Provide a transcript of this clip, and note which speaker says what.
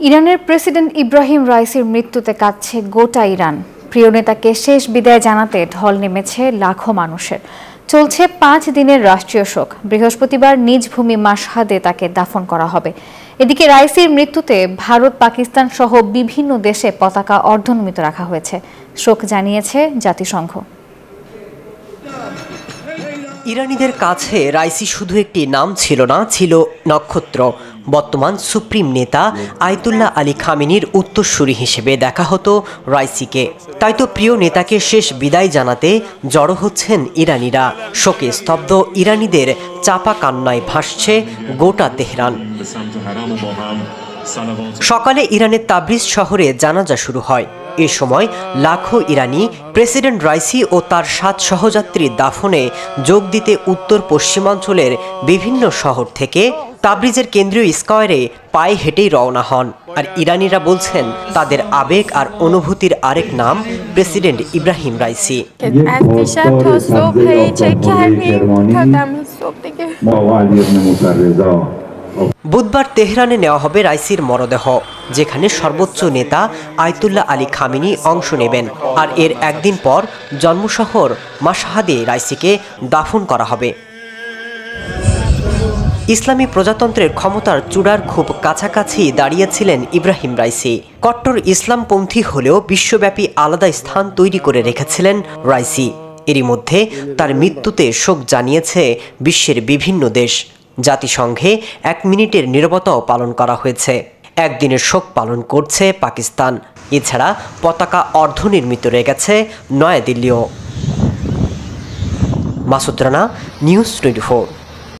Speaker 1: ইরানের প্রেসিডেন্ট ইব্রাহিম রাইসির মৃত্যুতে কাঁদছে গোটা ইরান। প্রিয় নেতাকে শেষ বিদায় জানাতে ঢল নেমেছে লাখো মানুষের। চলছে 5 দিনের রাষ্ট্রীয় শোক। বৃহস্পতিবার নিজ ভূমি মাশহাদে তাকে দাফন করা হবে। এদিকে রাইসির মৃত্যুতে ভারত, পাকিস্তান সহ বিভিন্ন দেশে পতাকা অর্ধনমিত রাখা হয়েছে। শোক জানিয়েছে জাতিসংঘ।
Speaker 2: ইরানিদের কাছে রাইসি শুধু একটি নাম ছিল না, ছিল নক্ষত্র। বর্তমান সুপ্রিম নেতা আয়াতুল্লাহ আলী খামেনির উত্তরসূরি হিসেবে দেখা হতো রাইসিকে। তাই তো প্রিয় নেতাকে শেষ বিদায় জানাতে জড়ো হচ্ছেন ইরানিরা। শোকে স্তব্ধ ইরানিদের চাপা কান্নায় ভাসছে গোটা তেহরান। সকালে ইরানের তাবরিজ শহরে জানাজা শুরু হয়। এ সময় লাখো ইরানি প্রেসিডেন্ট রাইসি ও তার 7 সহযাত্রীর দাফনে যোগ দিতে উত্তর পশ্চিমাঞ্চলের বিভিন্ন শহর থেকে তাবরিজের কেন্দ্রীয় স্কয়ারে পায়ে হেঁটেই রওনা হন। আর ইরানিরা বলছেন তাদের আবেগ আর অনুভূতির আরেক নাম প্রেসিডেন্ট ইব্রাহিম রাইসি। বুধবার তেহরানে নেওয়া হবে রাইসির মরদেহ, যেখানে সর্বোচ্চ নেতা আয়াতুল্লাহ আলী খামেনি অংশ নেবেন। আর এর একদিন পর জন্মশহর মাশহাদে রাইসিকে দাফন করা হবে। ইসলামী প্রজাতন্ত্রের ক্ষমতার চূড়ার খুব কাছাকাছি দাঁড়িয়েছিলেন ইব্রাহিম রাইসি। কট্টর ইসলামপন্থী হলেও বিশ্বব্যাপী আলাদা স্থান তৈরি করে রেখেছিলেন রাইসি। এরই মধ্যে তার মৃত্যুতে শোক জানিয়েছে বিশ্বের বিভিন্ন দেশ। জাতিসংঘে 1 মিনিটের নীরবতাও পালন করা হয়েছে। একদিনের শোক পালন করছে পাকিস্তান। এছাড়া পতাকা অর্ধনির্মিত রয়ে গেছে নয়াদিল্লিও। মাসুদ রানা, নিউজ 24।